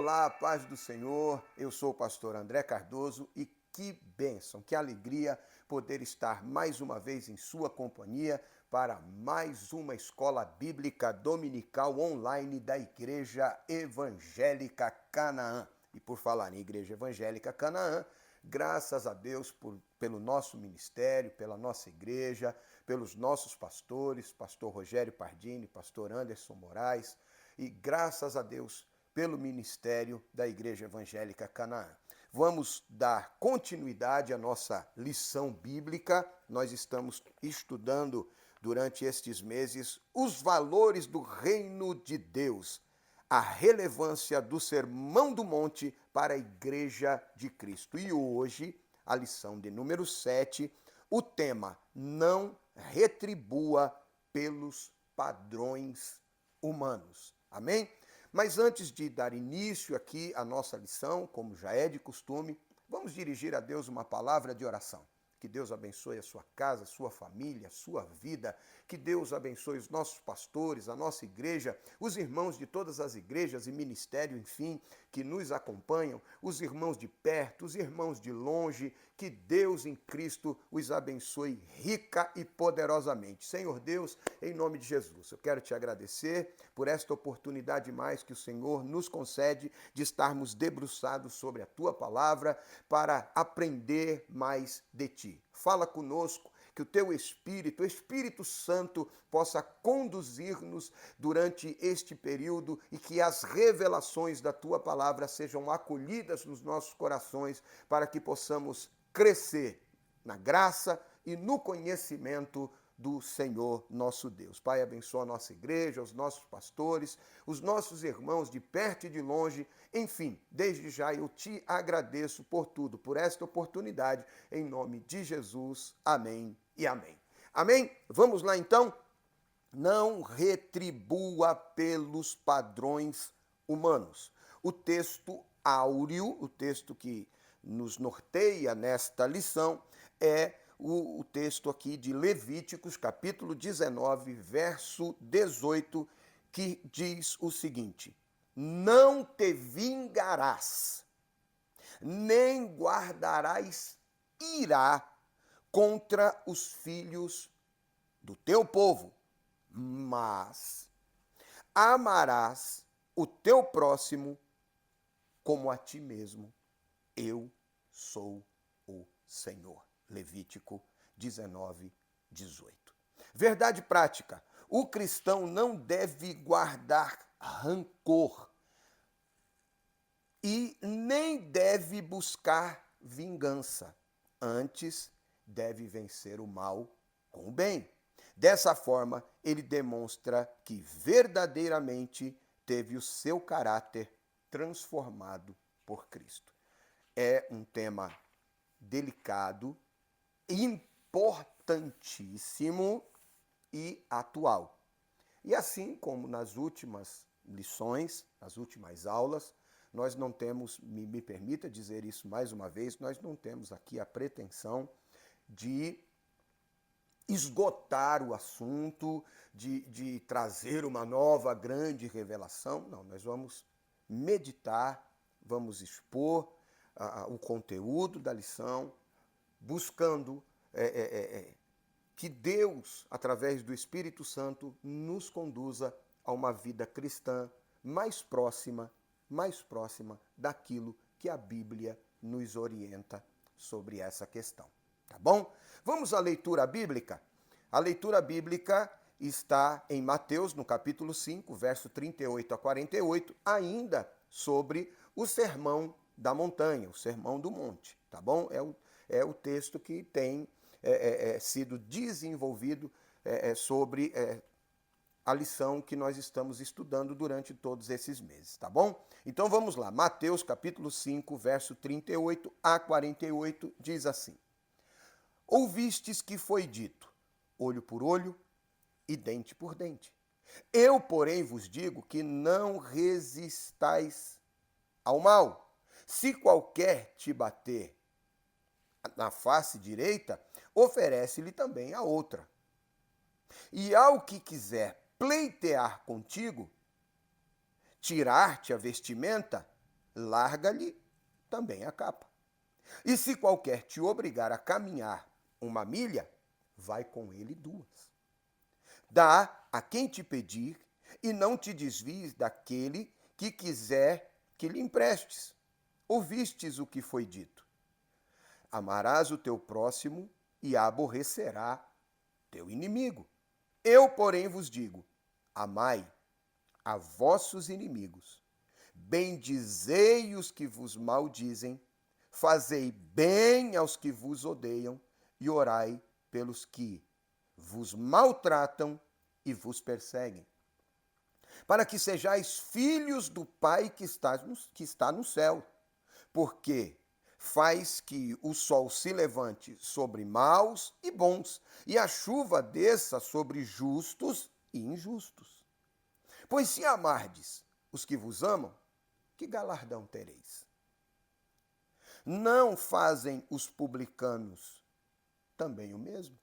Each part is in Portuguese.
Olá, paz do Senhor, eu sou o pastor André Cardoso e que bênção, que alegria poder estar mais uma vez em sua companhia para mais uma escola bíblica dominical online da Igreja Evangélica Canaã. E por falar em Igreja Evangélica Canaã, graças a Deus pelo nosso ministério, pela nossa igreja, pelos nossos pastores, pastor Rogério Pardini, pastor Anderson Moraes, e graças a Deus pelo ministério da Igreja Evangélica Canaã. Vamos dar continuidade à nossa lição bíblica. Nós estamos estudando durante estes meses os valores do reino de Deus, a relevância do Sermão do Monte para a Igreja de Cristo. E hoje, a lição de número 7, o tema: não retribua pelos padrões humanos. Amém? Mas antes de dar início aqui à nossa lição, como já é de costume, vamos dirigir a Deus uma palavra de oração. Que Deus abençoe a sua casa, a sua família, a sua vida. Que Deus abençoe os nossos pastores, a nossa igreja, os irmãos de todas as igrejas e ministério, enfim, que nos acompanham, os irmãos de perto, os irmãos de longe. Que Deus em Cristo os abençoe rica e poderosamente. Senhor Deus, em nome de Jesus, eu quero te agradecer por esta oportunidade mais que o Senhor nos concede de estarmos debruçados sobre a tua palavra para aprender mais de ti. Fala conosco, que o teu Espírito, o Espírito Santo, possa conduzir-nos durante este período e que as revelações da tua palavra sejam acolhidas nos nossos corações para que possamos crescer na graça e no conhecimento do Senhor nosso Deus. Pai, abençoa a nossa igreja, os nossos pastores, os nossos irmãos de perto e de longe. Enfim, desde já eu te agradeço por tudo, por esta oportunidade, em nome de Jesus. Amém e amém. Amém? Vamos lá então? Não retribua pelos padrões humanos. O texto áureo, o texto que nos norteia nesta lição, é o texto aqui de Levíticos, capítulo 19, verso 18, que diz o seguinte: não te vingarás, nem guardarás ira contra os filhos do teu povo, mas amarás o teu próximo como a ti mesmo. Eu sou o Senhor. Levítico 19, 18. Verdade prática: o cristão não deve guardar rancor e nem deve buscar vingança. Antes, deve vencer o mal com o bem. Dessa forma, ele demonstra que verdadeiramente teve o seu caráter transformado por Cristo. É um tema delicado, importantíssimo e atual. E assim como nas últimas lições, nas últimas aulas, nós não temos, me permita dizer isso mais uma vez, nós não temos aqui a pretensão de esgotar o assunto, de trazer uma nova grande revelação. Não, nós vamos meditar, vamos expor o conteúdo da lição, buscando que Deus, através do Espírito Santo, nos conduza a uma vida cristã mais próxima daquilo que a Bíblia nos orienta sobre essa questão. Tá bom? Vamos à leitura bíblica? A leitura bíblica está em Mateus, no capítulo 5, verso 38 a 48, ainda sobre o Sermão da Montanha, o Sermão do Monte, tá bom? É o texto que tem sido desenvolvido sobre a lição que nós estamos estudando durante todos esses meses, tá bom? Então vamos lá, Mateus capítulo 5, verso 38 a 48, diz assim: ouvistes que foi dito, olho por olho e dente por dente. Eu, porém, vos digo que não resistais ao mal. Se qualquer te bater na face direita, oferece-lhe também a outra. E ao que quiser pleitear contigo, tirar-te a vestimenta, larga-lhe também a capa. E se qualquer te obrigar a caminhar 1 milha, vai com ele 2. Dá a quem te pedir e não te desvies daquele que quiser que lhe emprestes. Ouvistes o que foi dito: amarás o teu próximo e aborrecerá teu inimigo. Eu, porém, vos digo: amai a vossos inimigos, bendizei os que vos maldizem, fazei bem aos que vos odeiam e orai pelos que vos maltratam e vos perseguem, para que sejais filhos do Pai que está no céu, porque faz que o sol se levante sobre maus e bons, e a chuva desça sobre justos e injustos. Pois se amardes os que vos amam, que galardão tereis? Não fazem os publicanos também o mesmo?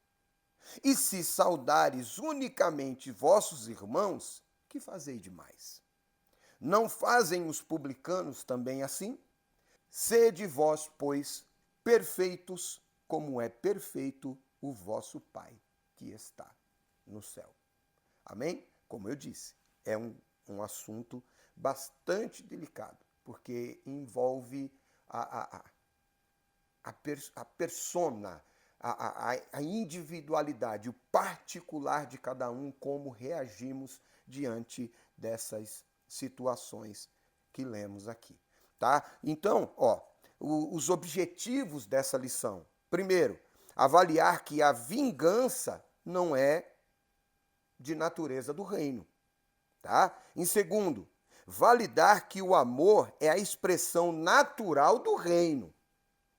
E se saudares unicamente vossos irmãos, que fazei demais? Não fazem os publicanos também assim? Sede vós, pois, perfeitos, como é perfeito o vosso Pai que está no céu. Amém? Como eu disse, é um assunto bastante delicado, porque envolve a persona, a individualidade, o particular de cada um, como reagimos diante dessas situações que lemos aqui. Tá? Então, os objetivos dessa lição. Primeiro, avaliar que a vingança não é de natureza do reino. Tá? Em segundo, validar que o amor é a expressão natural do reino.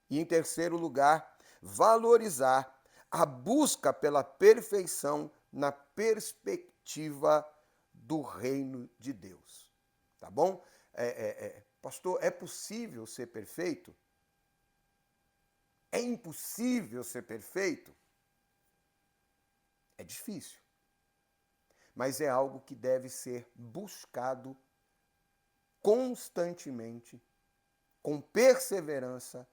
E em terceiro lugar, valorizar a busca pela perfeição na perspectiva do reino de Deus. Tá bom? Pastor, é possível ser perfeito? É impossível ser perfeito? É difícil. Mas é algo que deve ser buscado constantemente, com perseverança,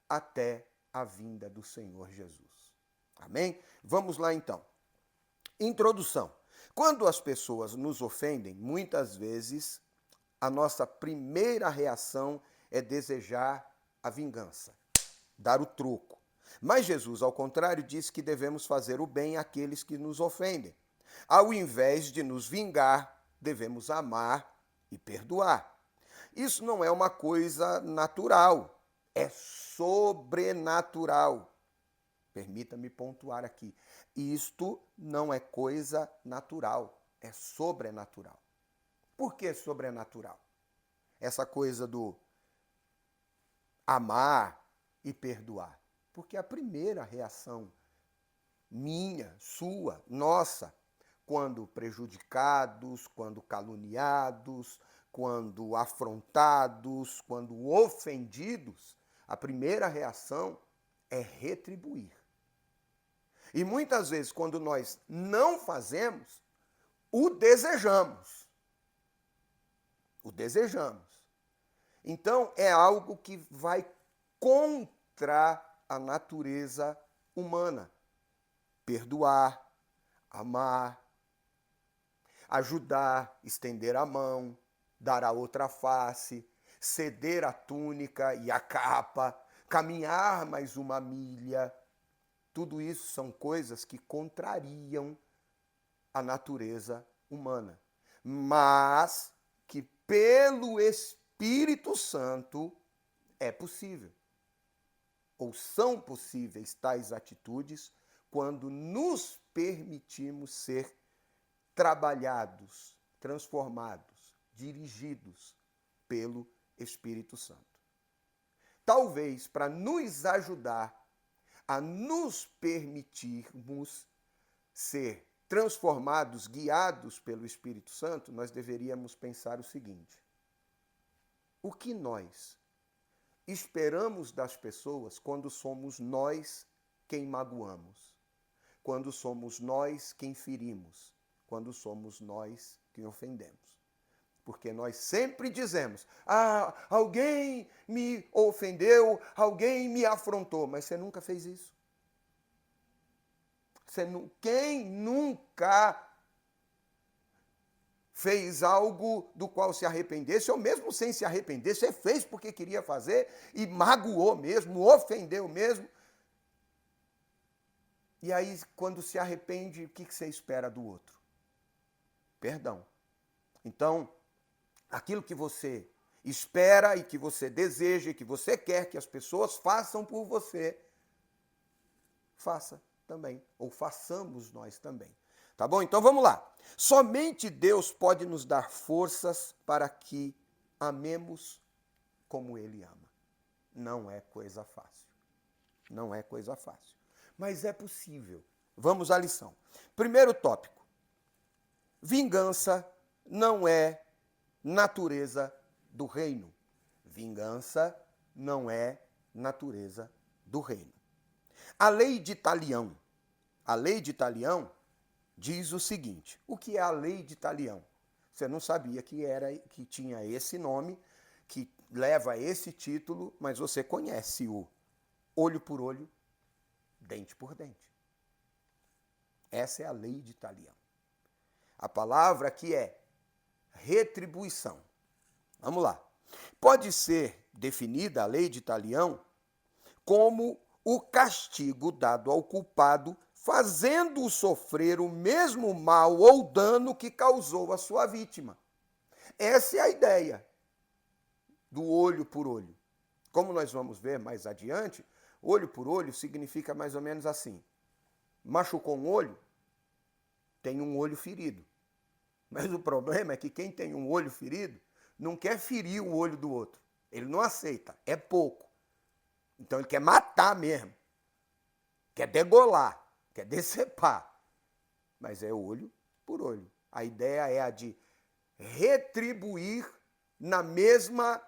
até a vinda do Senhor Jesus. Amém? Vamos lá então. Introdução. Quando as pessoas nos ofendem, muitas vezes a nossa primeira reação é desejar a vingança, dar o troco. Mas Jesus, ao contrário, diz que devemos fazer o bem àqueles que nos ofendem. Ao invés de nos vingar, devemos amar e perdoar. Isso não é uma coisa natural, é sobrenatural. Permita-me pontuar aqui. Isto não é coisa natural, é sobrenatural. Por que sobrenatural? Essa coisa do amar e perdoar. Porque a primeira reação minha, sua, nossa, quando prejudicados, quando caluniados, quando afrontados, quando ofendidos, a primeira reação é retribuir. E muitas vezes, quando nós não fazemos, o desejamos. O desejamos. Então, é algo que vai contra a natureza humana. Perdoar, amar, ajudar, estender a mão, dar a outra face, ceder a túnica e a capa, caminhar mais 1 milha. Tudo isso são coisas que contrariam a natureza humana, mas que pelo Espírito Santo é possível. Ou são possíveis tais atitudes quando nos permitimos ser trabalhados, transformados, dirigidos pelo Espírito Santo. Talvez para nos ajudar a nos permitirmos ser transformados, guiados pelo Espírito Santo, nós deveríamos pensar o seguinte: o que nós esperamos das pessoas quando somos nós quem magoamos, quando somos nós quem ferimos, quando somos nós quem ofendemos? Porque nós sempre dizemos, alguém me ofendeu, alguém me afrontou, mas você nunca fez isso. Quem nunca fez algo do qual se arrependesse, ou mesmo sem se arrepender, você fez porque queria fazer e magoou mesmo, ofendeu mesmo. E aí, quando se arrepende, o que você espera do outro? Perdão. Então, aquilo que você espera e que você deseja e que você quer que as pessoas façam por você, faça também, ou façamos nós também. Tá bom? Então vamos lá. Somente Deus pode nos dar forças para que amemos como Ele ama. Não é coisa fácil. Não é coisa fácil. Mas é possível. Vamos à lição. Primeiro tópico. Vingança não é natureza do reino. Vingança não é natureza do reino. A lei de Talião diz o seguinte: o que é a lei de Talião? Você não sabia que tinha esse nome, que leva esse título, mas você conhece o olho por olho, dente por dente. Essa é a lei de Talião. A palavra aqui é retribuição. Vamos lá. Pode ser definida a lei de Talião como o castigo dado ao culpado, fazendo-o sofrer o mesmo mal ou dano que causou a sua vítima. Essa é a ideia do olho por olho. Como nós vamos ver mais adiante, olho por olho significa mais ou menos assim: machucou um olho, tem um olho ferido. Mas o problema é que quem tem um olho ferido não quer ferir o olho do outro. Ele não aceita, é pouco. Então ele quer matar mesmo, quer degolar, quer decepar. Mas é olho por olho. A ideia é a de retribuir na mesma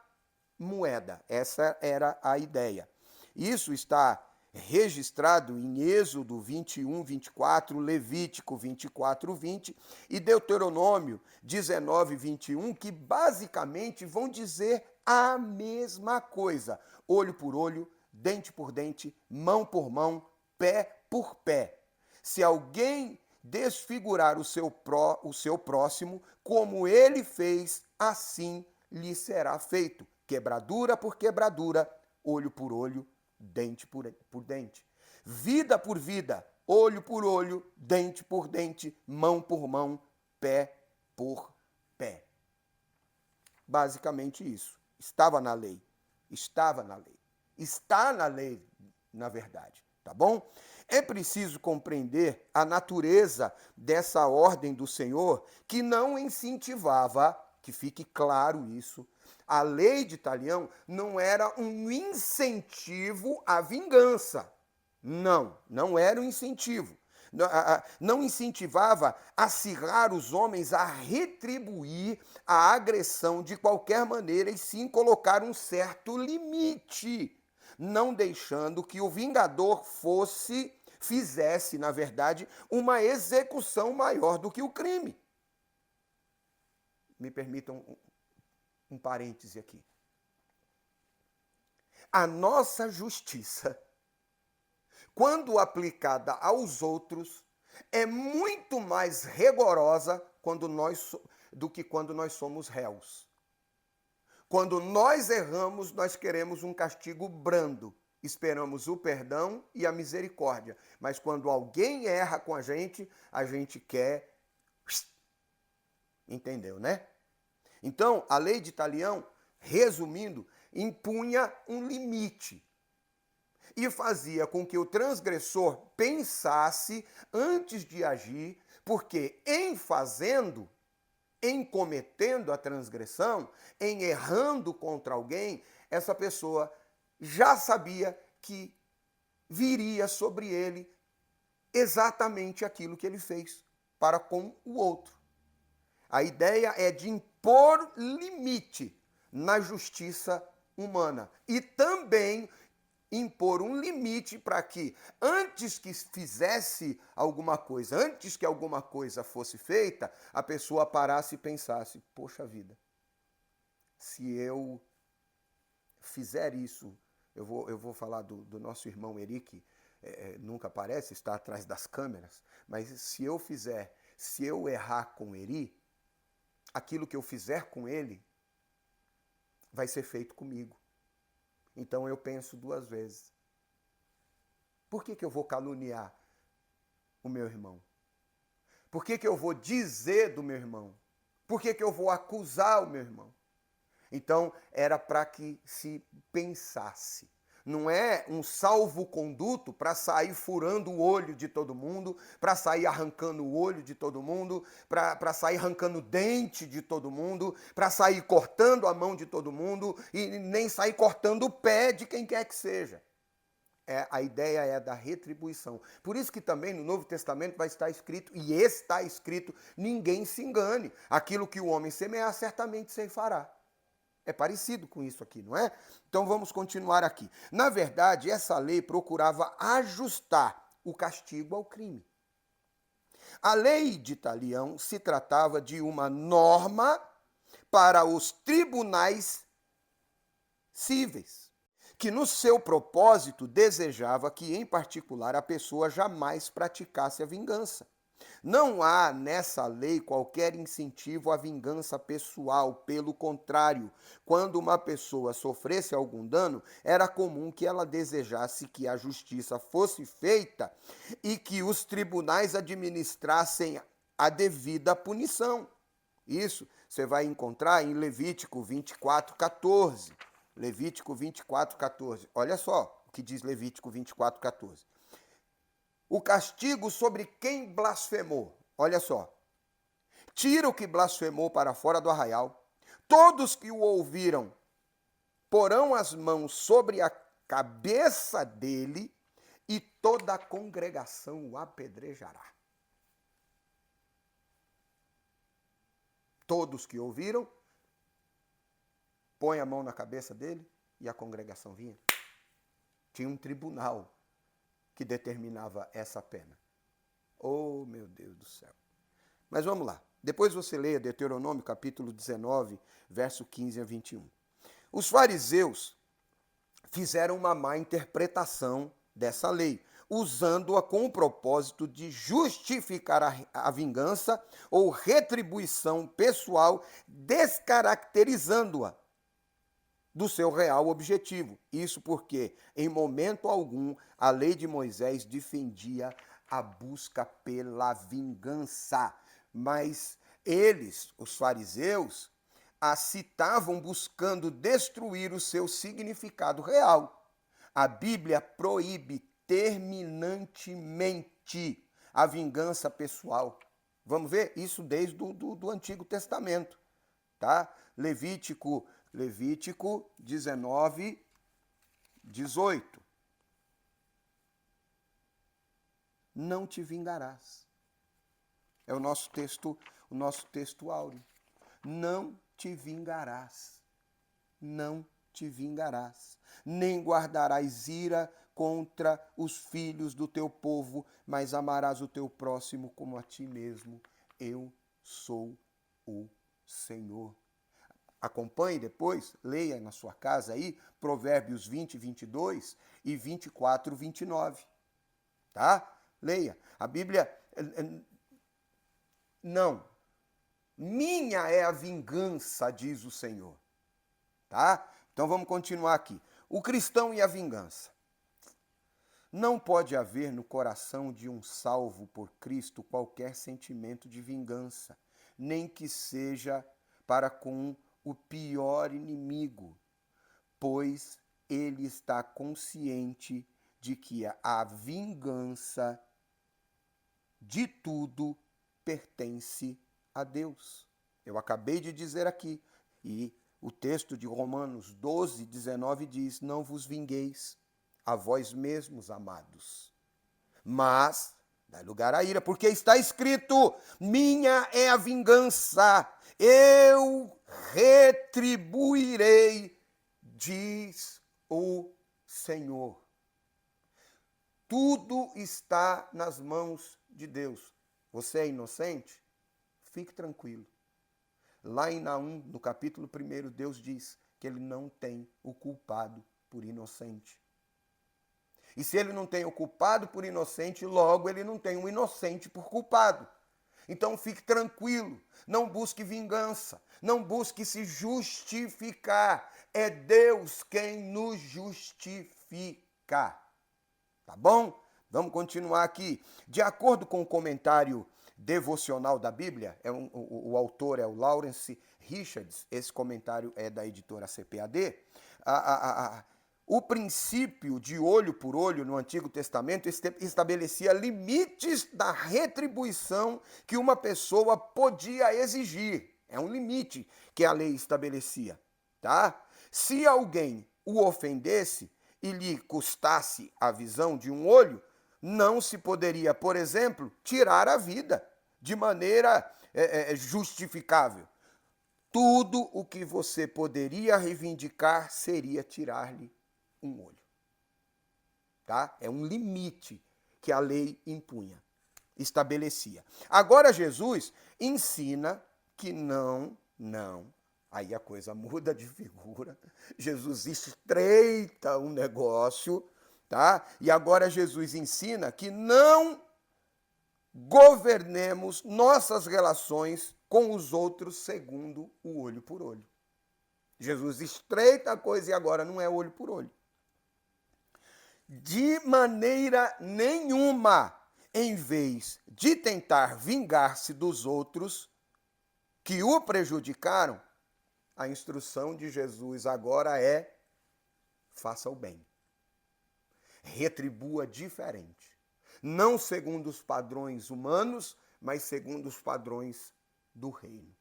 moeda. Essa era a ideia. Isso está registrado em Êxodo 21, 24, Levítico 24, 20 e Deuteronômio 19, 21, que basicamente vão dizer a mesma coisa. Olho por olho, dente por dente, mão por mão, pé por pé. Se alguém desfigurar o seu próximo, como ele fez, assim lhe será feito. Quebradura por quebradura, olho por olho, dente por dente. Vida por vida, olho por olho, dente por dente, mão por mão, pé por pé. Basicamente isso. Estava na lei. Estava na lei. Está na lei, na verdade. Tá bom? É preciso compreender a natureza dessa ordem do Senhor, que não incentivava, que fique claro isso, a lei de Talião não era um incentivo à vingança. Não era um incentivo. Não incentivava a acirrar os homens a retribuir a agressão de qualquer maneira, e sim colocar um certo limite, não deixando que o vingador fizesse, na verdade, uma execução maior do que o crime. Me permitam um parêntese aqui. A nossa justiça, quando aplicada aos outros, é muito mais rigorosa do que quando nós somos réus. Quando nós erramos, nós queremos um castigo brando. Esperamos o perdão e a misericórdia. Mas quando alguém erra com a gente quer... Entendeu, né? Então, a lei de Talião, resumindo, impunha um limite e fazia com que o transgressor pensasse antes de agir, porque em cometendo a transgressão, em errando contra alguém, essa pessoa já sabia que viria sobre ele exatamente aquilo que ele fez para com o outro. A ideia é de impor limite na justiça humana e também impor um limite para que, antes que fizesse alguma coisa, antes que alguma coisa fosse feita, a pessoa parasse e pensasse: poxa vida, se eu fizer isso, eu vou falar do nosso irmão Eric, nunca aparece, está atrás das câmeras, mas se eu errar com Eri, aquilo que eu fizer com ele vai ser feito comigo. Então eu penso duas vezes. Por que eu vou caluniar o meu irmão? Por que eu vou dizer do meu irmão? Por que eu vou acusar o meu irmão? Então, era para que se pensasse. Não é um salvo-conduto para sair furando o olho de todo mundo, para sair arrancando o olho de todo mundo, para sair arrancando o dente de todo mundo, para sair cortando a mão de todo mundo e nem sair cortando o pé de quem quer que seja. A ideia é da retribuição. Por isso que também no Novo Testamento vai estar escrito, e está escrito, ninguém se engane. Aquilo que o homem semear, certamente ceifará. É parecido com isso aqui, não é? Então vamos continuar aqui. Na verdade, essa lei procurava ajustar o castigo ao crime. A lei de Talião se tratava de uma norma para os tribunais cíveis, que no seu propósito desejava que, em particular, a pessoa jamais praticasse a vingança. Não há nessa lei qualquer incentivo à vingança pessoal, pelo contrário, quando uma pessoa sofresse algum dano, era comum que ela desejasse que a justiça fosse feita e que os tribunais administrassem a devida punição. Isso você vai encontrar em Levítico 24:14. Levítico 24:14. Olha só o que diz Levítico 24:14. O castigo sobre quem blasfemou. Olha só. Tira o que blasfemou para fora do arraial. Todos que o ouviram porão as mãos sobre a cabeça dele e toda a congregação o apedrejará. Todos que ouviram, põe a mão na cabeça dele e a congregação vinha. Tinha um tribunal que determinava essa pena. Oh, meu Deus do céu. Mas vamos lá. Depois você leia Deuteronômio capítulo 19, verso 15 a 21. Os fariseus fizeram uma má interpretação dessa lei, usando-a com o propósito de justificar a vingança ou retribuição pessoal, descaracterizando-a do seu real objetivo. Isso porque, em momento algum, a lei de Moisés defendia a busca pela vingança. Mas eles, os fariseus, a citavam buscando destruir o seu significado real. A Bíblia proíbe terminantemente a vingança pessoal. Vamos ver isso desde do Antigo Testamento, tá? Levítico 19, 18. Não te vingarás. É o nosso texto áureo. Não te vingarás. Não te vingarás. Nem guardarás ira contra os filhos do teu povo, mas amarás o teu próximo como a ti mesmo. Eu sou o Senhor. Acompanhe depois, leia na sua casa aí, Provérbios 20, 22 e 24, 29. Tá? Leia. A Bíblia, não. Minha é a vingança, diz o Senhor. Tá? Então vamos continuar aqui. O cristão e a vingança. Não pode haver no coração de um salvo por Cristo qualquer sentimento de vingança, nem que seja para com o pior inimigo, pois ele está consciente de que a vingança de tudo pertence a Deus. Eu acabei de dizer aqui, e o texto de Romanos 12, 19 diz: não vos vingueis a vós mesmos, amados, mas dai lugar à ira, porque está escrito: minha é a vingança, eu retribuirei, diz o Senhor. Tudo está nas mãos de Deus. Você é inocente? Fique tranquilo. lá em Naum, no capítulo 1, Deus diz que ele não tem o culpado por inocente. E se ele não tem o culpado por inocente, logo ele não tem o inocente por culpado. Então fique tranquilo, não busque vingança, não busque se justificar. É Deus quem nos justifica. Tá bom? Vamos continuar aqui. De acordo com o comentário devocional da Bíblia, o autor é o Lawrence Richards, esse comentário é da editora CPAD, o princípio de olho por olho no Antigo Testamento estabelecia limites da retribuição que uma pessoa podia exigir. É um limite que a lei estabelecia, tá? Se alguém o ofendesse e lhe custasse a visão de um olho, não se poderia, por exemplo, tirar a vida de maneira justificável. Tudo o que você poderia reivindicar seria tirar-lhe um olho. Tá? É um limite que a lei impunha, estabelecia. Agora Jesus ensina que não. Aí a coisa muda de figura. Jesus estreita um negócio, tá? E agora Jesus ensina que não governemos nossas relações com os outros segundo o olho por olho. Jesus estreita a coisa e agora não é olho por olho. De maneira nenhuma, em vez de tentar vingar-se dos outros que o prejudicaram, a instrução de Jesus agora é: faça o bem. Retribua diferente. Não segundo os padrões humanos, mas segundo os padrões do reino.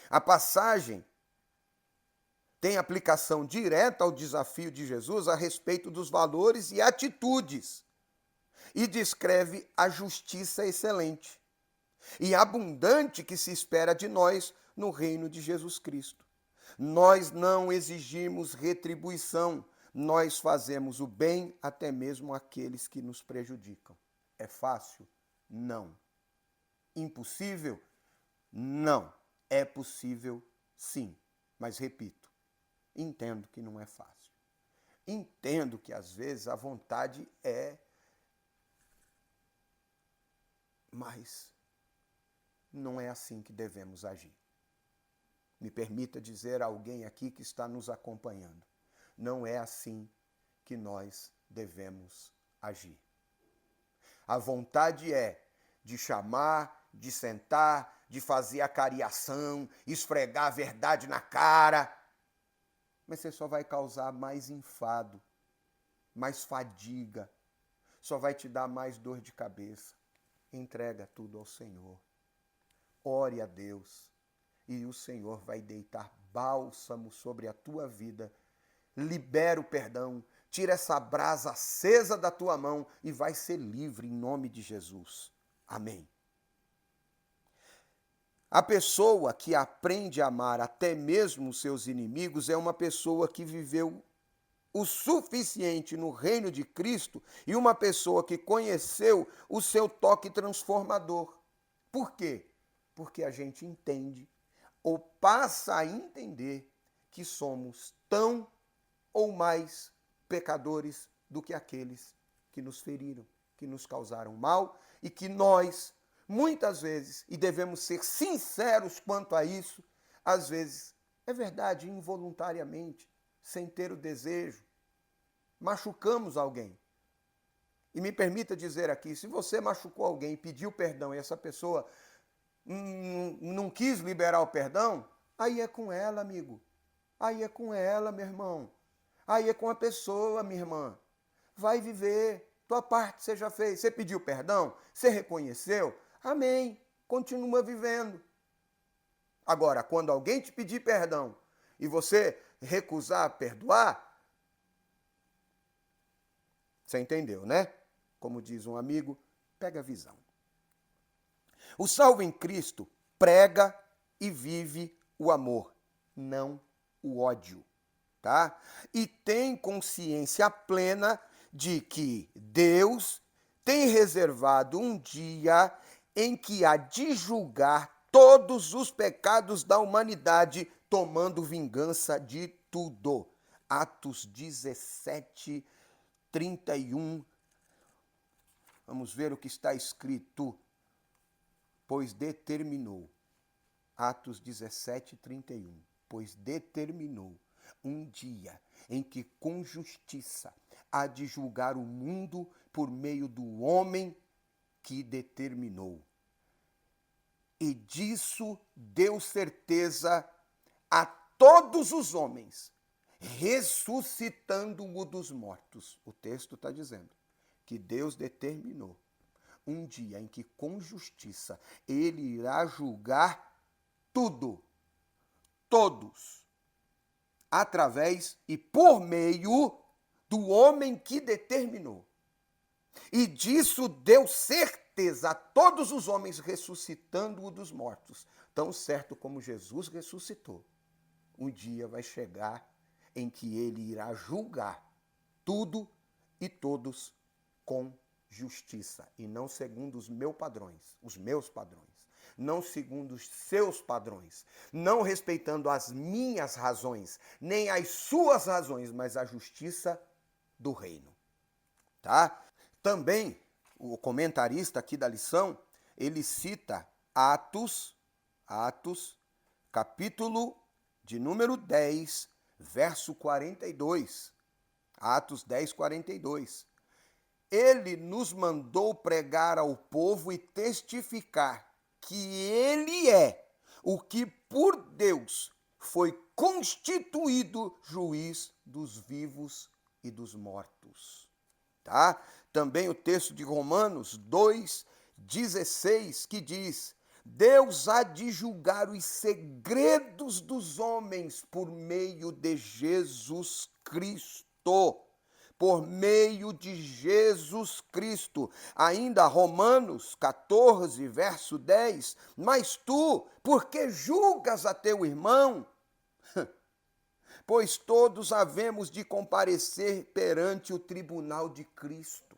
A passagem tem aplicação direta ao desafio de Jesus a respeito dos valores e atitudes e descreve a justiça excelente e abundante que se espera de nós no reino de Jesus Cristo. Nós não exigimos retribuição, nós fazemos o bem até mesmo àqueles que nos prejudicam. É fácil? Não. Impossível? Não. É possível, sim. Mas repito, entendo que não é fácil. Entendo que às vezes a vontade é, mas não é assim que devemos agir. Me permita dizer a alguém aqui que está nos acompanhando, não é assim que nós devemos agir. A vontade é de chamar, de sentar, de fazer a cariação, esfregar a verdade na cara, mas você só vai causar mais enfado, mais fadiga, só vai te dar mais dor de cabeça. Entrega tudo ao Senhor. Ore a Deus e o Senhor vai deitar bálsamo sobre a tua vida. Libera o perdão, tira essa brasa acesa da tua mão e vai ser livre em nome de Jesus. Amém. A pessoa que aprende a amar até mesmo os seus inimigos é uma pessoa que viveu o suficiente no reino de Cristo e uma pessoa que conheceu o seu toque transformador. Por quê? Porque a gente entende ou passa a entender que somos tão ou mais pecadores do que aqueles que nos feriram, que nos causaram mal e que nós, muitas vezes, e devemos ser sinceros quanto a isso, às vezes, é verdade, involuntariamente, sem ter o desejo, machucamos alguém. E me permita dizer aqui, se você machucou alguém e pediu perdão e essa pessoa não quis liberar o perdão, aí é com ela, amigo. Aí é com ela, meu irmão. Aí é com a pessoa, minha irmã. Vai viver. Tua parte você já fez. Você pediu perdão? Você reconheceu? Amém. Continua vivendo. Agora, quando alguém te pedir perdão e você recusar perdoar, você entendeu, né? Como diz um amigo, pega a visão. O salvo em Cristo prega e vive o amor, não o ódio, tá? E tem consciência plena de que Deus tem reservado um dia em que há de julgar todos os pecados da humanidade, tomando vingança de tudo. Atos 17, 31. Vamos ver o que está escrito. Pois determinou. Atos 17, 31. Pois determinou um dia em que com justiça há de julgar o mundo por meio do homem que determinou. E disso deu certeza a todos os homens, ressuscitando-o dos mortos. O texto está dizendo que Deus determinou um dia em que com justiça ele irá julgar tudo, todos, através e por meio do homem que determinou. E disso deu certeza a todos os homens, ressuscitando-o dos mortos. Tão certo como Jesus ressuscitou, um dia vai chegar em que ele irá julgar tudo e todos com justiça, e não segundo os meus padrões, não segundo os seus padrões, não respeitando as minhas razões, nem as suas razões, mas a justiça do reino. Tá? Também, o comentarista aqui da lição, ele cita Atos, capítulo de número 10, verso 42. Atos 10, 42. Ele nos mandou pregar ao povo e testificar que ele é o que por Deus foi constituído juiz dos vivos e dos mortos. Tá? Também o texto de Romanos 2,16, que diz: Deus há de julgar os segredos dos homens por meio de Jesus Cristo. Por meio de Jesus Cristo. Ainda Romanos 14, verso 10. Mas tu, por que julgas a teu irmão? Pois todos havemos de comparecer perante o tribunal de Cristo.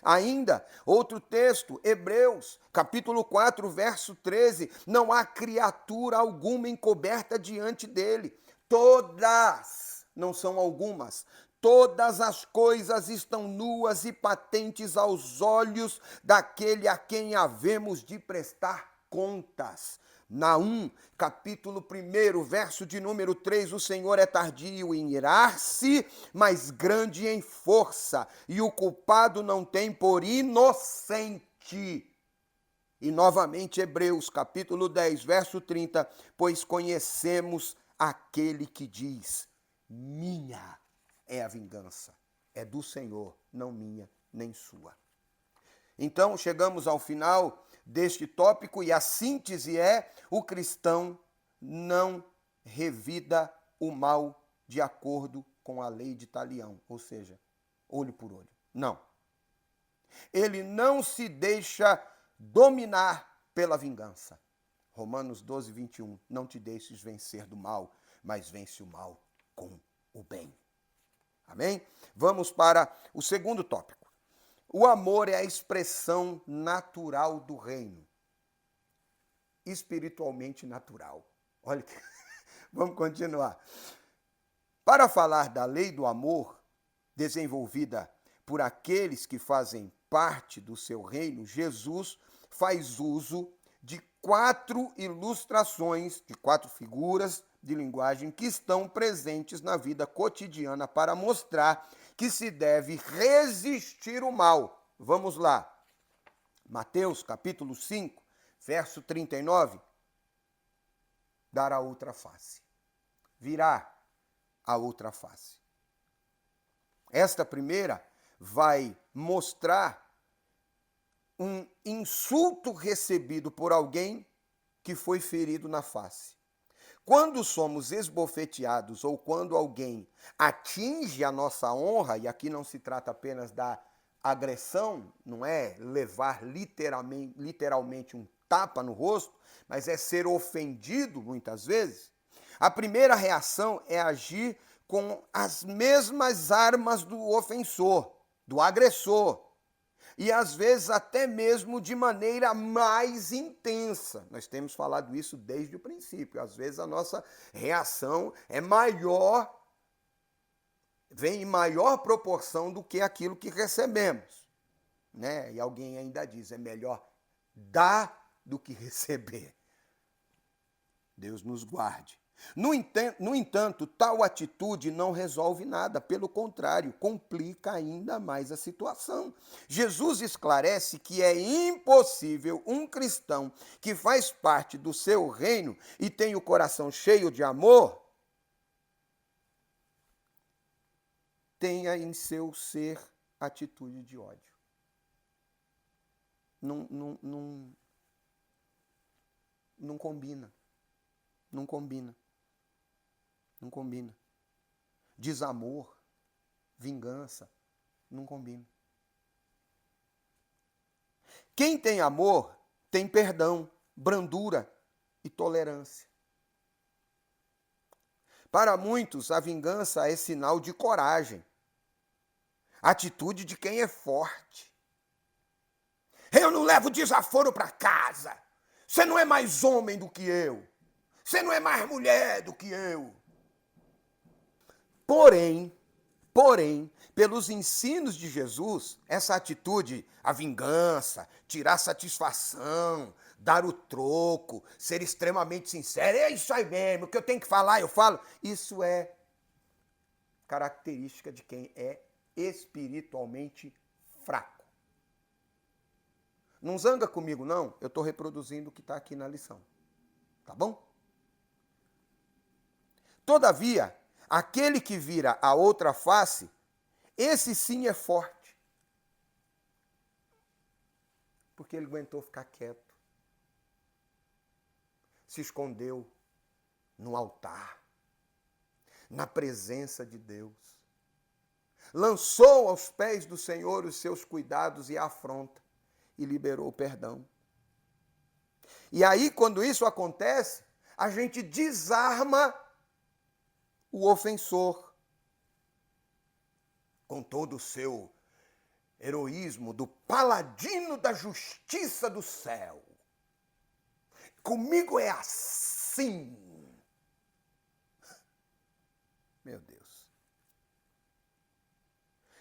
Ainda, outro texto, Hebreus, capítulo 4, verso 13. Não há criatura alguma encoberta diante dele. Todas, não são algumas, todas as coisas estão nuas e patentes aos olhos daquele a quem havemos de prestar contas. Naum, capítulo 1, verso de número 3, o Senhor é tardio em irar-se, mas grande em força, e o culpado não tem por inocente. E novamente Hebreus, capítulo 10, verso 30, pois conhecemos aquele que diz, minha é a vingança, é do Senhor, não minha nem sua. Então, chegamos ao final deste tópico e a síntese é: o cristão não revida o mal de acordo com a lei de Talião, ou seja, olho por olho. Não. Ele não se deixa dominar pela vingança. Romanos 12, 21. Não te deixes vencer do mal, mas vence o mal com o bem. Amém? Vamos para o segundo tópico. O amor é a expressão natural do reino. Espiritualmente natural. Olha que... Vamos continuar. Para falar da lei do amor, desenvolvida por aqueles que fazem parte do seu reino, Jesus faz uso de 4 ilustrações, de 4 figuras de linguagem que estão presentes na vida cotidiana para mostrar que se deve resistir o mal. Vamos lá. Mateus, capítulo 5, verso 39. Dar a outra face. Virá a outra face. Esta primeira vai mostrar um insulto recebido por alguém que foi ferido na face. Quando somos esbofeteados ou quando alguém atinge a nossa honra, e aqui não se trata apenas da agressão, não é levar literalmente um tapa no rosto, mas é ser ofendido muitas vezes, a primeira reação é agir com as mesmas armas do ofensor, do agressor. e às vezes até mesmo de maneira mais intensa. Nós temos falado isso desde o princípio. Às vezes a nossa reação é maior, vem em maior proporção do que aquilo que recebemos, né? E alguém ainda diz, é melhor dar do que receber. Deus nos guarde. No entanto, tal atitude não resolve nada, pelo contrário, complica ainda mais a situação. Jesus esclarece que é impossível um cristão que faz parte do seu reino e tem o coração cheio de amor, tenha em seu ser atitude de ódio. Não combina. Não combina. Não combina. Desamor, vingança, não combina. Quem tem amor tem perdão, brandura e tolerância. Para muitos, a vingança é sinal de coragem, atitude de quem é forte. Eu não levo desaforo para casa. Você não é mais homem do que eu. Você não é mais mulher do que eu. Porém, pelos ensinos de Jesus, essa atitude, a vingança, tirar satisfação, dar o troco, ser extremamente sincero, é isso aí mesmo, o que eu tenho que falar, eu falo. Isso é característica de quem é espiritualmente fraco. Não zanga comigo, não. Eu estou reproduzindo o que está aqui na lição. Tá bom? Todavia, aquele que vira a outra face, esse sim é forte. Porque ele aguentou ficar quieto. Se escondeu no altar, na presença de Deus. Lançou aos pés do Senhor os seus cuidados e a afronta. E liberou o perdão. E aí, quando isso acontece, a gente desarma o ofensor. Com todo o seu heroísmo do paladino da justiça do céu. Comigo é assim. Meu Deus.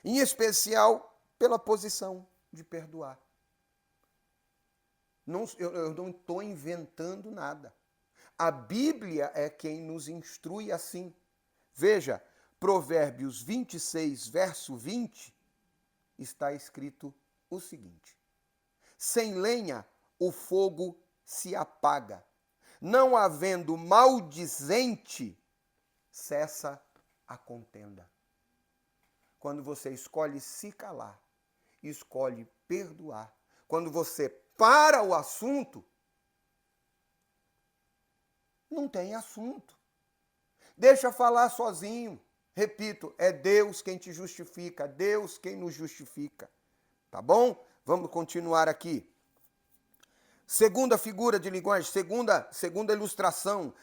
Em especial pela posição de perdoar. Eu não estou inventando nada. A Bíblia é quem nos instrui assim. Veja, Provérbios 26, verso 20, está escrito o seguinte: sem lenha o fogo se apaga, não havendo maldizente, cessa a contenda. Quando você escolhe se calar, escolhe perdoar, quando você para o assunto, não tem assunto. Deixa falar sozinho. Repito, é Deus quem te justifica, Deus quem nos justifica. Tá bom? Vamos continuar aqui. Segunda figura de linguagem, segunda ilustração,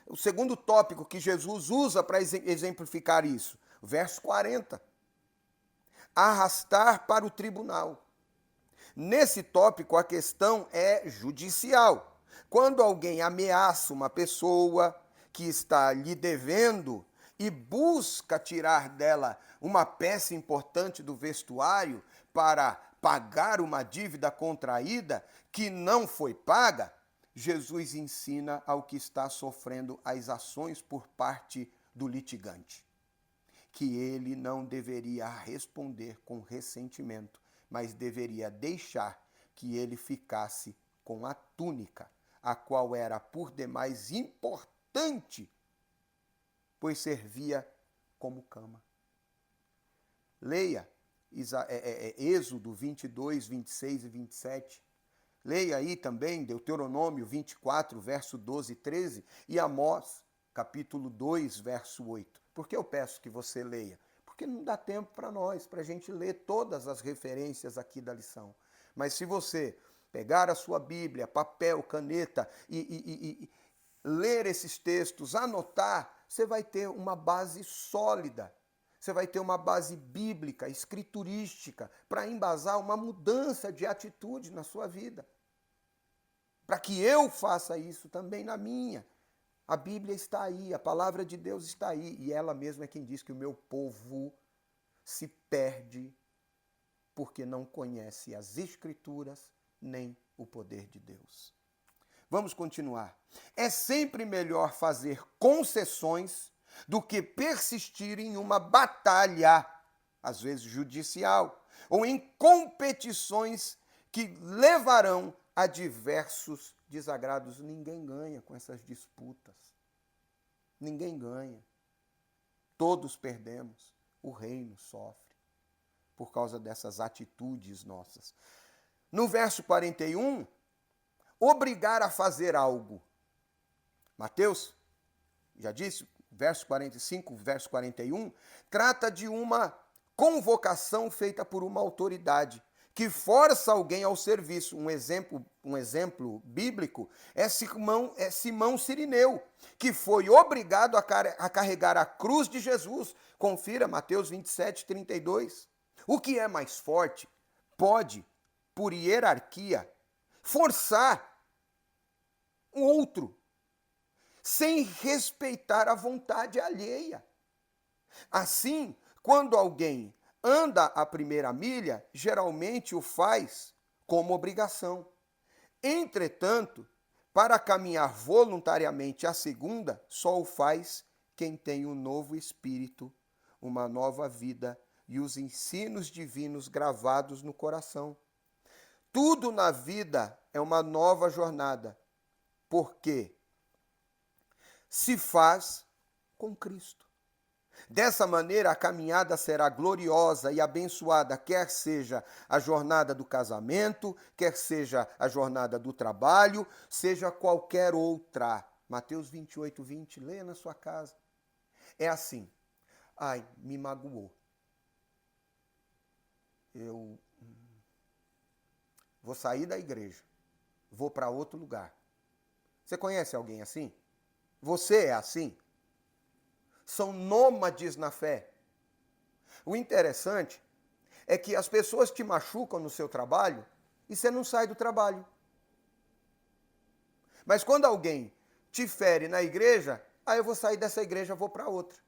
o segundo tópico que Jesus usa para exemplificar isso. Verso 40. Arrastar para o tribunal. Nesse tópico, a questão é judicial. Quando alguém ameaça uma pessoa que está lhe devendo e busca tirar dela uma peça importante do vestuário para pagar uma dívida contraída que não foi paga, Jesus ensina ao que está sofrendo as ações por parte do litigante, que ele não deveria responder com ressentimento, mas deveria deixar que ele ficasse com a túnica, a qual era por demais importante, pois servia como cama. Leia Êxodo 22, 26 e 27. Leia aí também Deuteronômio 24, verso 12 e 13 e Amós, capítulo 2, verso 8. Por que eu peço que você leia? Porque não dá tempo para nós, para a gente ler todas as referências aqui da lição. Mas se você pegar a sua Bíblia, papel, caneta e ler esses textos, anotar, você vai ter uma base sólida Você vai ter uma base bíblica, escriturística, para embasar uma mudança de atitude na sua vida. Para que eu faça isso também na minha. A Bíblia está aí, a palavra de Deus está aí. E ela mesma é quem diz que o meu povo se perde porque não conhece as Escrituras nem o poder de Deus. Vamos continuar. É sempre melhor fazer concessões do que persistir em uma batalha, às vezes judicial, ou em competições que levarão a diversos desagrados. Ninguém ganha com essas disputas. Ninguém ganha. Todos perdemos. O reino sofre por causa dessas atitudes nossas. No verso 41, obrigar a fazer algo. Mateus, já disse, verso 45, verso 41, trata de uma convocação feita por uma autoridade que força alguém ao serviço. Um exemplo bíblico é Simão Cirineu, que foi obrigado a carregar a cruz de Jesus. Confira Mateus 27, 32. O que é mais forte pode, por hierarquia, forçar um outro, sem respeitar a vontade alheia. Assim, quando alguém anda a primeira milha, geralmente o faz como obrigação. Entretanto, para caminhar voluntariamente a segunda, só o faz quem tem um novo espírito, uma nova vida e os ensinos divinos gravados no coração. Tudo na vida é uma nova jornada, porque se faz com Cristo. Dessa maneira, a caminhada será gloriosa e abençoada, quer seja a jornada do casamento, quer seja a jornada do trabalho, seja qualquer outra. Mateus 28, 20, leia na sua casa. É assim. Ai, me magoou. Eu vou sair da igreja, vou para outro lugar. Você conhece alguém assim? Você é assim? São nômades na fé. O interessante é que as pessoas te machucam no seu trabalho e você não sai do trabalho. Mas quando alguém te fere na igreja, eu vou sair dessa igreja, vou para outra.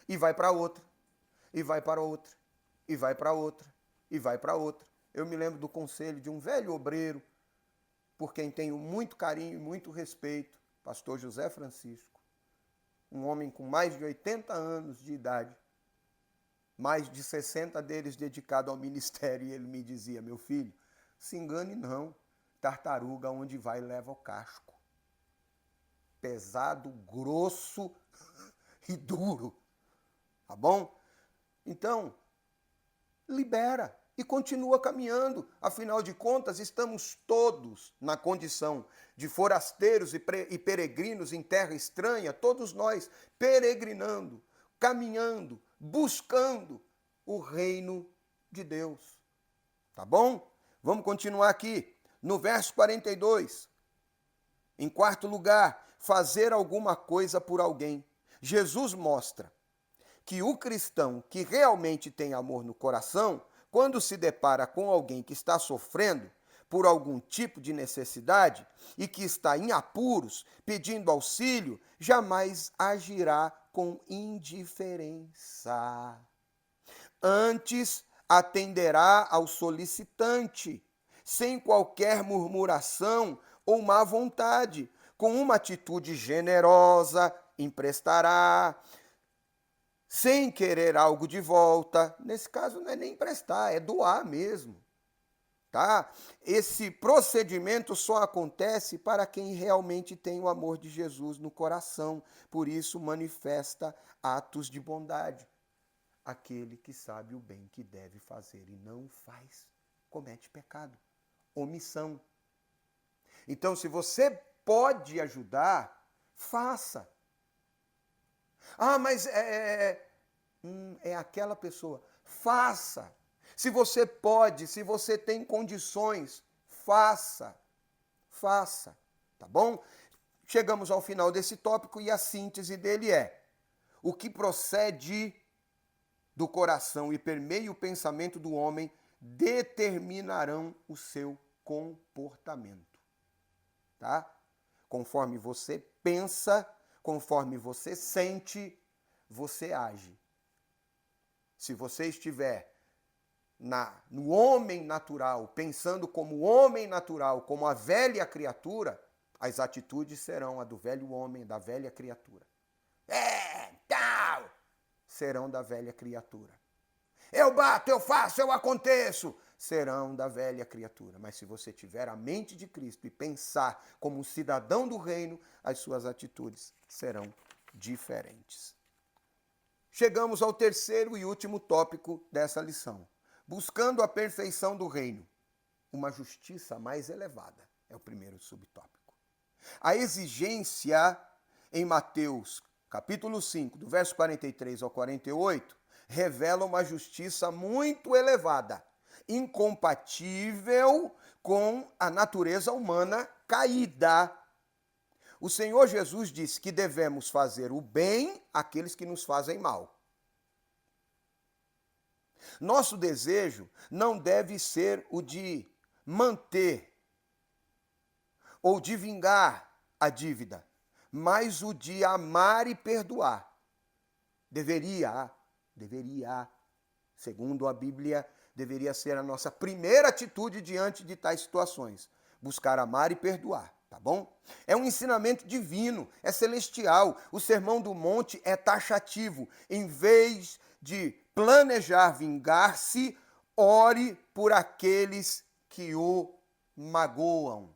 E vai para outra. E vai para outra. E vai para outra. E vai para outra. Eu me lembro do conselho de um velho obreiro, por quem tenho muito carinho e muito respeito, pastor José Francisco. Um homem com mais de 80 anos de idade, mais de 60 deles dedicado ao ministério, e ele me dizia: meu filho, se engane não, tartaruga onde vai leva o casco. Pesado, grosso e duro, tá bom? Então, libera e continua caminhando. Afinal de contas, estamos todos na condição de forasteiros e peregrinos em terra estranha, todos nós peregrinando, caminhando, buscando o reino de Deus. Tá bom? Vamos continuar aqui. No verso 42. Em quarto lugar, fazer alguma coisa por alguém. Jesus mostra que o cristão que realmente tem amor no coração, quando se depara com alguém que está sofrendo por algum tipo de necessidade e que está em apuros, pedindo auxílio, jamais agirá com indiferença. Antes, atenderá ao solicitante, sem qualquer murmuração ou má vontade, com uma atitude generosa, emprestará, sem querer algo de volta. Nesse caso não é nem emprestar, é doar mesmo. Tá? Esse procedimento só acontece para quem realmente tem o amor de Jesus no coração. Por isso manifesta atos de bondade. Aquele que sabe o bem que deve fazer e não faz, comete pecado, omissão. Então, se você pode ajudar, faça. Mas é aquela pessoa. Faça. Se você pode, se você tem condições, faça. Faça. Tá bom? Chegamos ao final desse tópico e a síntese dele é: o que procede do coração e permeia o pensamento do homem determinarão o seu comportamento. Tá? Conforme você pensa, conforme você sente, você age. Se você estiver no homem natural, pensando como homem natural, como a velha criatura, as atitudes serão a do velho homem, da velha criatura. Tal! Serão da velha criatura. Eu bato, eu faço, eu aconteço. Serão da velha criatura. Mas se você tiver a mente de Cristo e pensar como um cidadão do reino, as suas atitudes serão diferentes. Chegamos ao terceiro e último tópico dessa lição. Buscando a perfeição do reino, uma justiça mais elevada. É o primeiro subtópico. A exigência em Mateus, capítulo 5, do verso 43 ao 48, revela uma justiça muito elevada, incompatível com a natureza humana caída. O Senhor Jesus disse que devemos fazer o bem àqueles que nos fazem mal. Nosso desejo não deve ser o de manter ou de vingar a dívida, mas o de amar e perdoar. Deveria, segundo a Bíblia, deveria ser a nossa primeira atitude diante de tais situações. Buscar amar e perdoar, tá bom? É um ensinamento divino, é celestial. O Sermão do Monte é taxativo. Em vez de planejar vingar-se, ore por aqueles que o magoam.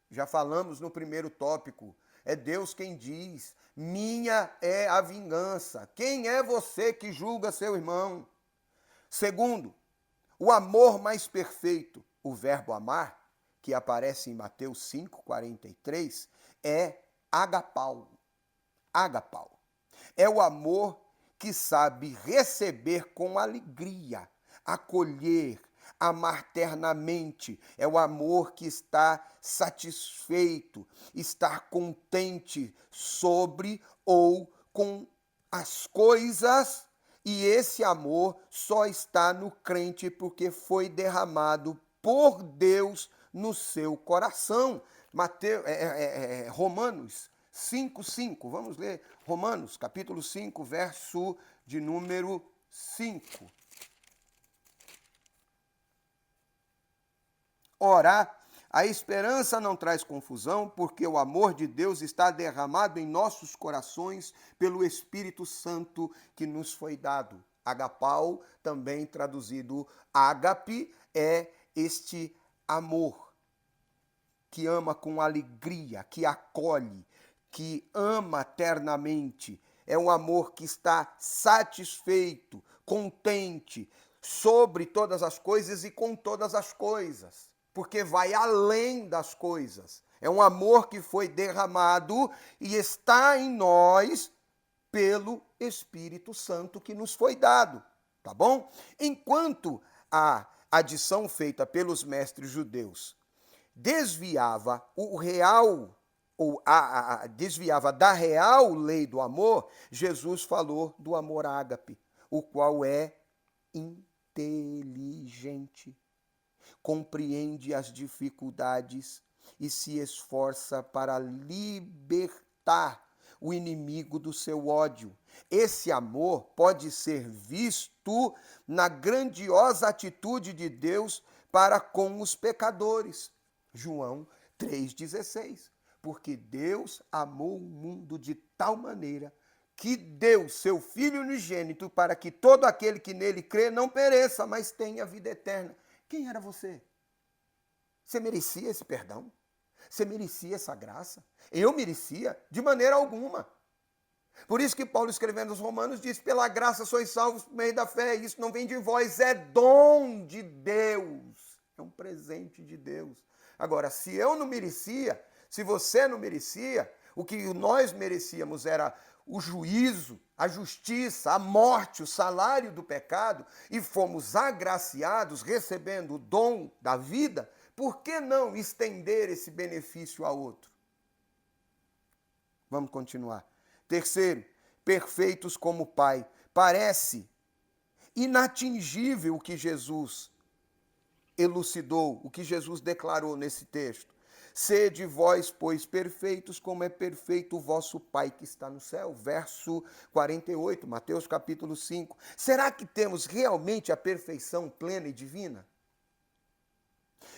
Já falamos no primeiro tópico. É Deus quem diz, minha é a vingança. Quem é você que julga seu irmão? Segundo, o amor mais perfeito, o verbo amar, que aparece em Mateus 5:43, é agapau. Agapau. É o amor que sabe receber com alegria, acolher, amar ternamente. É o amor que está satisfeito, está contente sobre ou com as coisas. E esse amor só está no crente porque foi derramado por Deus no seu coração. Romanos 5:5. Vamos ler Romanos, capítulo 5, verso de número 5. Ora, a esperança não traz confusão, porque o amor de Deus está derramado em nossos corações pelo Espírito Santo que nos foi dado. Agapau, também traduzido ágape, é este amor que ama com alegria, que acolhe, que ama ternamente. É um amor que está satisfeito, contente, sobre todas as coisas e com todas as coisas, porque vai além das coisas. É um amor que foi derramado e está em nós pelo Espírito Santo que nos foi dado, tá bom? Enquanto a adição feita pelos mestres judeus desviava o real, ou desviava da real lei do amor, Jesus falou do amor ágape, o qual é inteligente, compreende as dificuldades e se esforça para libertar o inimigo do seu ódio. Esse amor pode ser visto na grandiosa atitude de Deus para com os pecadores. João 3,16. Porque Deus amou o mundo de tal maneira que deu seu Filho unigênito para que todo aquele que nele crê não pereça, mas tenha vida eterna. Quem era você? Você merecia esse perdão? Você merecia essa graça? Eu merecia? De maneira alguma. Por isso que Paulo, escrevendo aos Romanos, diz: pela graça sois salvos por meio da fé. Isso não vem de vós, é dom de Deus. É um presente de Deus. Agora, se eu não merecia, se você não merecia, o que nós merecíamos era o juízo, a justiça, a morte, o salário do pecado, e fomos agraciados, recebendo o dom da vida, por que não estender esse benefício a outro? Vamos continuar. Terceiro, perfeitos como Pai. Parece inatingível o que Jesus elucidou, o que Jesus declarou nesse texto. Sede vós, pois, perfeitos, como é perfeito o vosso Pai que está no céu. Verso 48, Mateus capítulo 5. Será que temos realmente a perfeição plena e divina?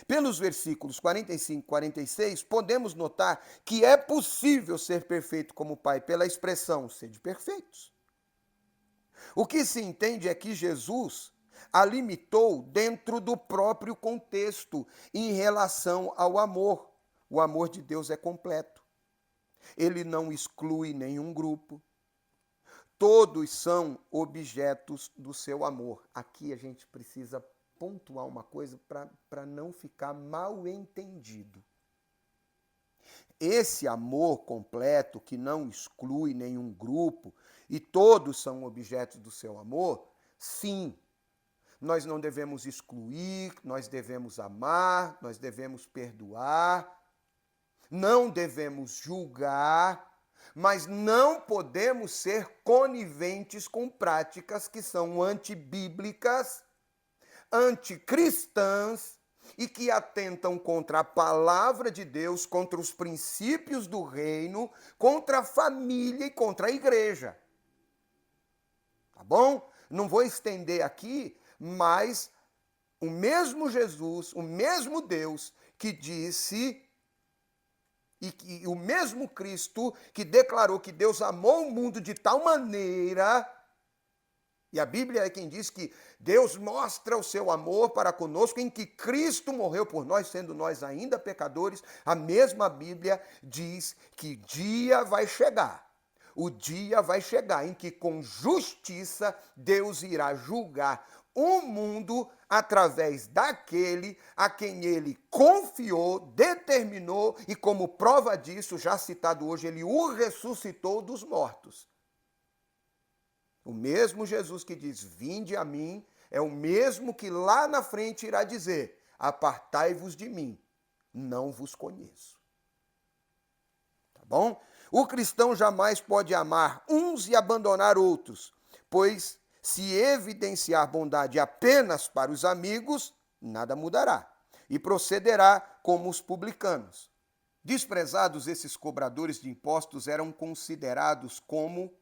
Pelos versículos 45 e 46, podemos notar que é possível ser perfeito como o Pai, pela expressão sede perfeitos. O que se entende é que Jesus a limitou dentro do próprio contexto em relação ao amor. O amor de Deus é completo. Ele não exclui nenhum grupo. Todos são objetos do seu amor. Aqui a gente precisa pontuar uma coisa para não ficar mal entendido. Esse amor completo, que não exclui nenhum grupo, e todos são objetos do seu amor, sim, nós não devemos excluir, nós devemos amar, nós devemos perdoar, não devemos julgar, mas não podemos ser coniventes com práticas que são antibíblicas, anticristãs e que atentam contra a palavra de Deus, contra os princípios do reino, contra a família e contra a igreja. Tá bom? Não vou estender aqui, mas o mesmo Jesus, o mesmo Deus que disse e o mesmo Cristo que declarou que Deus amou o mundo de tal maneira, e a Bíblia é quem diz que Deus mostra o seu amor para conosco em que Cristo morreu por nós, sendo nós ainda pecadores. A mesma Bíblia diz que dia vai chegar. O dia vai chegar em que com justiça Deus irá julgar o mundo através daquele a quem ele confiou, determinou e como prova disso, já citado hoje, ele o ressuscitou dos mortos. O mesmo Jesus que diz, vinde a mim, é o mesmo que lá na frente irá dizer, apartai-vos de mim, não vos conheço. Tá bom? O cristão jamais pode amar uns e abandonar outros, pois se evidenciar bondade apenas para os amigos, nada mudará, e procederá como os publicanos. Desprezados, esses cobradores de impostos eram considerados como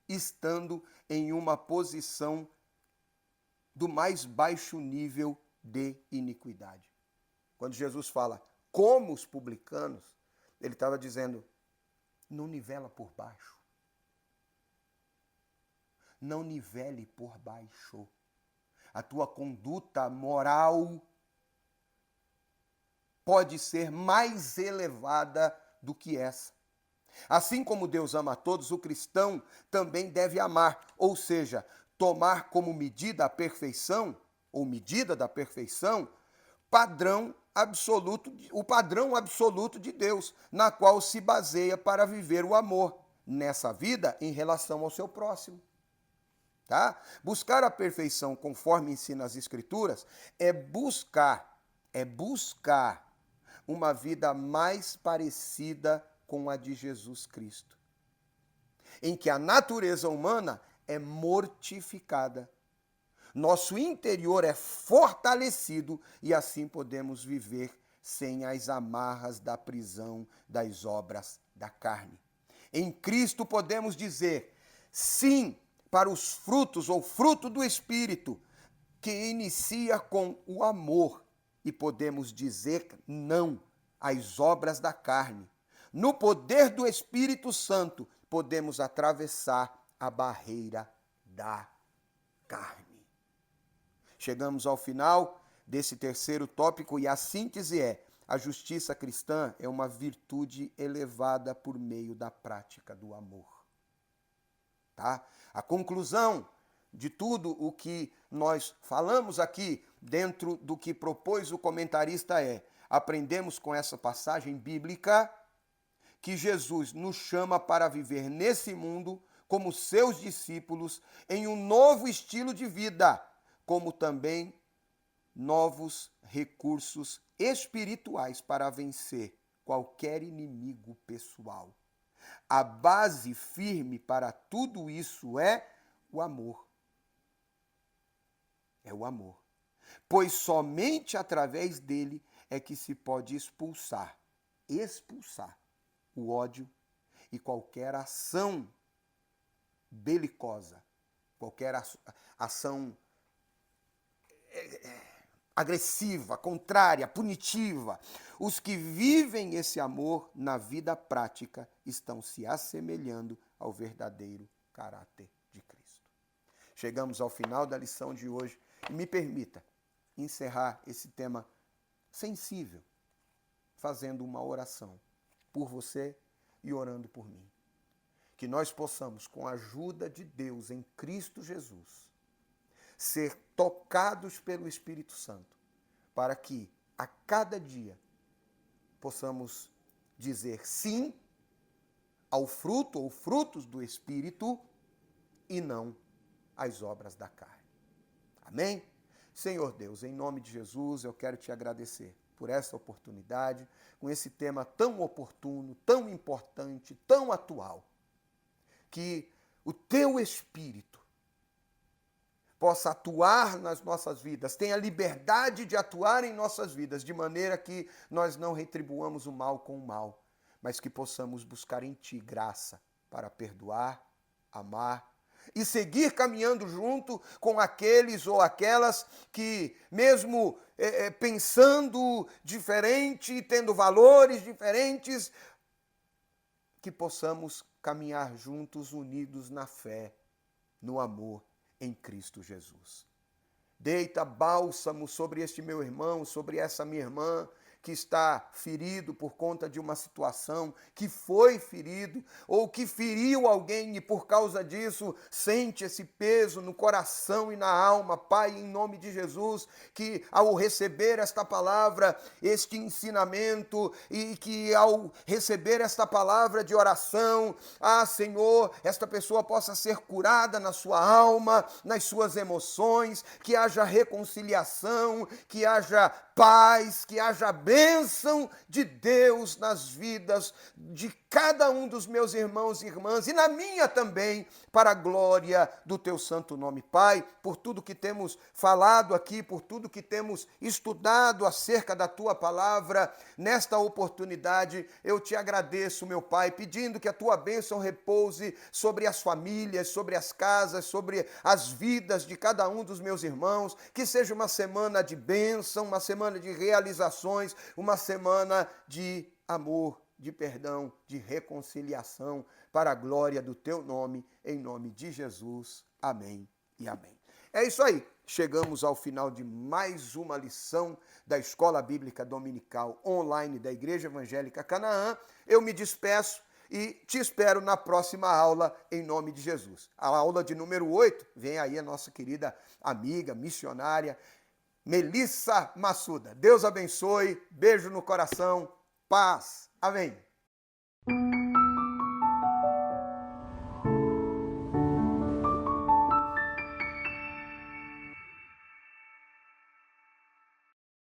estando em uma posição do mais baixo nível de iniquidade. Quando Jesus fala como os publicanos, ele estava dizendo, não nivela por baixo. Não nivele por baixo. A tua conduta moral pode ser mais elevada do que essa. Assim como Deus ama a todos, o cristão também deve amar, ou seja, tomar como medida a perfeição, ou medida da perfeição, o padrão absoluto de Deus, na qual se baseia para viver o amor nessa vida em relação ao seu próximo. Tá? Buscar a perfeição conforme ensina as Escrituras é buscar uma vida mais parecida com a de Jesus Cristo, em que a natureza humana é mortificada, nosso interior é fortalecido e assim podemos viver sem as amarras da prisão das obras da carne. Em Cristo podemos dizer sim para os frutos ou fruto do Espírito, que inicia com o amor, e podemos dizer não às obras da carne. No poder do Espírito Santo, podemos atravessar a barreira da carne. Chegamos ao final desse terceiro tópico e a síntese é: a justiça cristã é uma virtude elevada por meio da prática do amor. Tá? A conclusão de tudo o que nós falamos aqui, dentro do que propôs o comentarista, aprendemos com essa passagem bíblica que Jesus nos chama para viver nesse mundo como seus discípulos em um novo estilo de vida, como também novos recursos espirituais para vencer qualquer inimigo pessoal. A base firme para tudo isso é o amor. é o amor. Pois somente através dele é que se pode expulsar o ódio e qualquer ação belicosa, qualquer ação agressiva, contrária, punitiva. Os que vivem esse amor na vida prática estão se assemelhando ao verdadeiro caráter de Cristo. Chegamos ao final da lição de hoje e me permita encerrar esse tema sensível, fazendo uma oração por você e orando por mim. Que nós possamos, com a ajuda de Deus em Cristo Jesus, ser tocados pelo Espírito Santo, para que a cada dia possamos dizer sim ao fruto ou frutos do Espírito e não às obras da carne. Amém? Senhor Deus, em nome de Jesus, eu quero te agradecer por essa oportunidade, com esse tema tão oportuno, tão importante, tão atual, que o teu Espírito possa atuar nas nossas vidas, tenha liberdade de atuar em nossas vidas, de maneira que nós não retribuamos o mal com o mal, mas que possamos buscar em Ti graça para perdoar, amar e seguir caminhando junto com aqueles ou aquelas que, mesmo pensando diferente e tendo valores diferentes, que possamos caminhar juntos, unidos na fé, no amor em Cristo Jesus. Deita bálsamo sobre este meu irmão, sobre essa minha irmã, que está ferido por conta de uma situação, que foi ferido, ou que feriu alguém e por causa disso sente esse peso no coração e na alma. Pai, em nome de Jesus, que ao receber esta palavra, este ensinamento, e que ao receber esta palavra de oração, Senhor, esta pessoa possa ser curada na sua alma, nas suas emoções, que haja reconciliação, que haja paz, que haja bênção de Deus nas vidas de cada um dos meus irmãos e irmãs, e na minha também, para a glória do teu santo nome. Pai, por tudo que temos falado aqui, por tudo que temos estudado acerca da tua palavra, nesta oportunidade eu te agradeço, meu Pai, pedindo que a tua bênção repouse sobre as famílias, sobre as casas, sobre as vidas de cada um dos meus irmãos, que seja uma semana de bênção, uma semana de realizações, uma semana de amor, de perdão, de reconciliação, para a glória do teu nome, em nome de Jesus. Amém e amém. É isso aí. Chegamos ao final de mais uma lição da Escola Bíblica Dominical online da Igreja Evangélica Canaã. Eu me despeço e te espero na próxima aula, em nome de Jesus. A aula de número 8, vem aí a nossa querida amiga, missionária, Melissa Massuda. Deus abençoe, beijo no coração, paz. Amém.